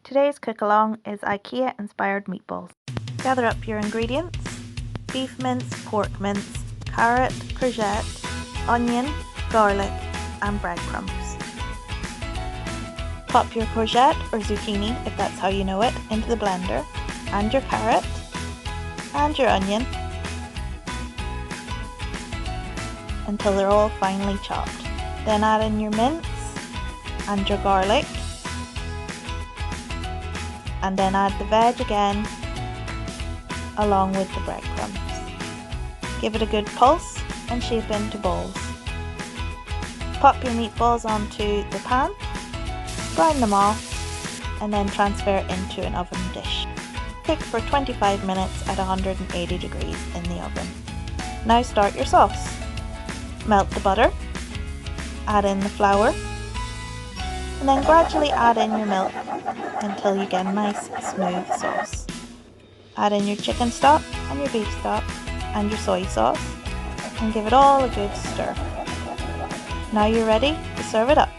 Today's cook-along is IKEA-inspired meatballs. Gather up your ingredients: beef mince, pork mince, carrot, courgette, onion, garlic and breadcrumbs. Pop your courgette or zucchini, if that's how you know it, into the blender, and your carrot, and your onion, until they're all finely chopped. Then add in your mince and your garlic, and then add the veg again along with the breadcrumbs. Give it a good pulse and shape into balls. Pop your meatballs onto the pan, brown them off, and then transfer into an oven dish. Cook for 25 minutes at 180 degrees in the oven. Now start your sauce. Melt the butter, add in the flour, and then gradually add in your milk until you get a nice smooth sauce. Add in your chicken stock and your beef stock and your soy sauce and give it all a good stir. Now you're ready to serve it up.